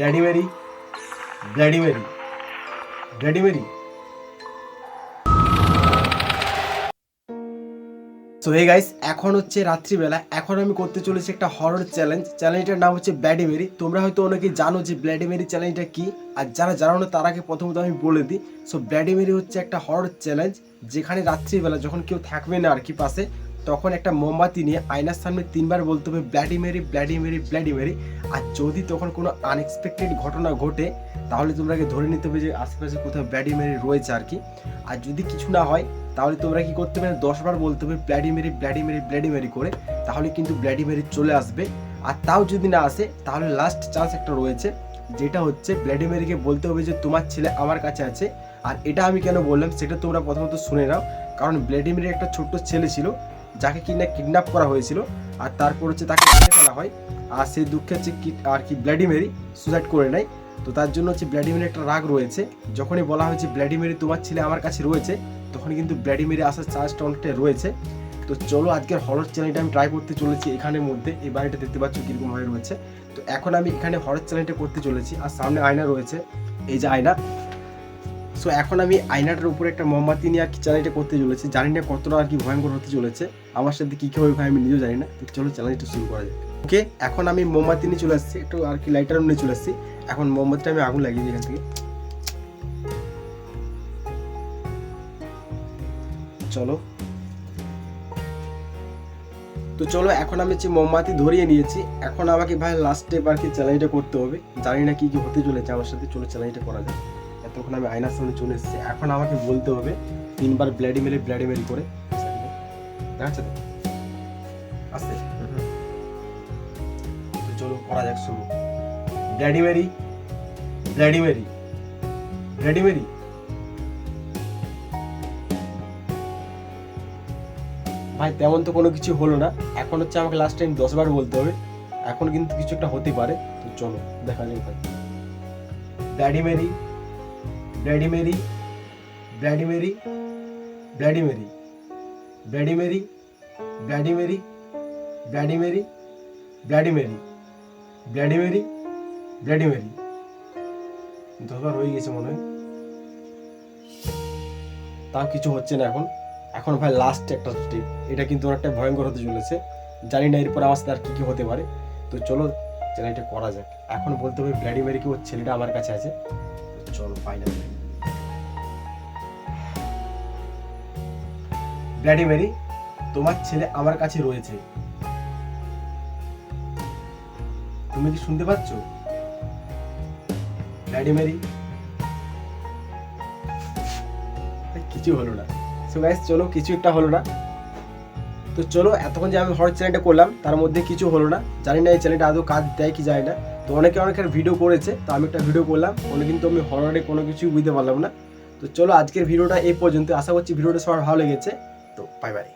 Bloody Mary, bloody Mary, bloody Mary. So hey guys, এখন হচ্ছে রাত্রিবেলা। এখন আমি করতে চলেছি একটা হরর চ্যালেঞ্জ। চ্যালেঞ্জটার নাম হচ্ছে ব্লাডি মেরি। তোমরা হয়তো অনেকেই জানো যে ব্লাডি মেরি চ্যালেঞ্জটা কি, আর যারা জানো না তার আগে প্রথমত আমি বলে দিই। সো ব্লাডি মেরি হচ্ছে একটা হরর চ্যালেঞ্জ, যেখানে রাত্রিবেলা যখন কেউ থাকবে না আর কি পাশে, তখন একটা মোমবাতি নিয়ে আয়নার সামনে 3বার বলতে হবে bloody Mary, bloody Mary, bloody Mary. আর যদি তখন কোনো আনএক্সপেক্টেড ঘটনা ঘটে, তাহলে তোমরাকে ধরে নিতে হবে যে আশেপাশে কোথাও ব্লাডি মেরি রয়েছে আর কি। আর যদি কিছু না হয়, তাহলে তোমরা কি করতে হবে, 10বার বলতে হবে bloody Mary, bloody Mary, bloody Mary করে। তাহলে কিন্তু ব্লাডি মেরি চলে আসবে। আর তাও যদি না আসে, তাহলে লাস্ট চান্স একটা রয়েছে, যেটা হচ্ছে ব্লাডি মেরিকে বলতে হবে যে তোমার ছেলে আমার কাছে আছে। আর এটা আমি কেন বললাম সেটা তোমরা প্রথমত শুনে নাও। কারণ ব্লাডি মেরির একটা ছোট্ট ছেলে ছিল, যাকে কিনা কিডন্যাপ করা হয়েছিল, আর তারপর হচ্ছে তাকে মেরে ফেলা হয়। আর সেই দুঃখে হচ্ছে আর কি ব্লাডি মেরি সুসাইড করে নেয়। তো তার জন্য হচ্ছে ব্লাডি মেরির একটা রাগ রয়েছে। যখনই বলা হয়েছে ব্লাডি মেরি তোমার ছেলে আমার কাছে রয়েছে, তখন কিন্তু ব্লাডি মেরি আসার চান্সটা অনেকটাই রয়েছে। তো চলো, আজকের হরর চ্যানেলটা আমি ট্রাই করতে চলেছি এখানের মধ্যে। এই বাড়িটা দেখতে পাচ্ছ কীরকম হয়ে রয়েছে। তো এখন আমি এখানে হরর চ্যানেলটা করতে চলেছি, আর সামনে আয়না রয়েছে, এই যে আয়না। সো এখন আমি আয়নাটার উপরে একটা মোমবাতি নিয়ে আর কি চ্যালেঞ্জটা করতে চলেছি। জানি না কতটা আর কি ভয়ঙ্কর হতে চলেছে, আমার সাথে কী হবে ভাই আমি নিজেও জানি না। তো চলো চ্যালেঞ্জটা শুরু করা যাক। ওকে, এখন আমি মোমবাতি নিয়ে চলে আসছি, একটু আর কি লাইটার নিয়ে চলে আসছি। এখন মোমবাতিটা আমি আগুন লাগিয়ে দিই এখান থেকে। চলো, তো চলো এখন আমি হচ্ছে মোমবাতি ধরিয়ে নিয়েছি। এখন আমাকে ভাই লাস্ট স্টেপ আর কি চ্যালেঞ্জটা করতে হবে। জানি না কি কি হতে চলেছে আমার সাথে, চলো চ্যালেঞ্জটা করা যায়। এতক্ষণ আমি আয়নার সামনে চলে এসেছি। এখন আমাকে বলতে হবে 3বার ব্লাডি মেরি, ব্লাডি মেরি করে। দেখাচ্ছে তো আসতে। তো চলো করা যাক শুরু। Bloody Mary, bloody Mary, bloody Mary. ভাই তেমন তো কোনো কিছু হলো না। এখন হচ্ছে আমাকে লাস্ট টাইম 10বার বলতে হবে। এখন কিন্তু কিছু একটা হতে পারে। তো চলো দেখা যাক ভাই। Bloody Mary, bloody Mary, bloody Mary, bloody Mary, bloody Mary, bloody Mary, bloody Mary, bloody Mary, bloody Mary, bloody Mary. 10বার হয়ে গেছে মনে হয়, তাও কিছু হচ্ছে না এখন। এখন ভাই লাস্ট একটা স্টেপ, এটা কিন্তু অনেকটা ভয়ঙ্কর হতে চলেছে। জানি না এরপর আমার সাথে আর কি কি হতে পারে। তো চলো চ্যালেঞ্জটা করা যাক। এখন বলতে হবে ব্লাডি মেরি কি ওর ছেলেটা আমার কাছে আছে। চলো ফাইনাল। ব্লাডি মেরি, তোমার ছেলে আমার কাছে রয়েছে। তুমি কি শুনতে পাচ্ছ? Bloody Mary. কিছু হলো না। সো গাইস চলো, কিছু একটা হলো না। তো চলো, এতক্ষণ যে আমি হরর চ্যানেলটা করলাম তার মধ্যে কিছু হলো না। জানি না এই চ্যানেলটা আদৌ কাজ দেয় কি যায় না। তো অনেকের ভিডিও করেছে, তো আমি একটা ভিডিও করলাম, কিন্তু আমি হররে কোনো কিছুই বুঝতে পারলাম না। তো চলো আজকের ভিডিওটা এই পর্যন্ত। আশা করছি ভিডিওটা সবার ভালো লেগেছে। তো বাই বাই।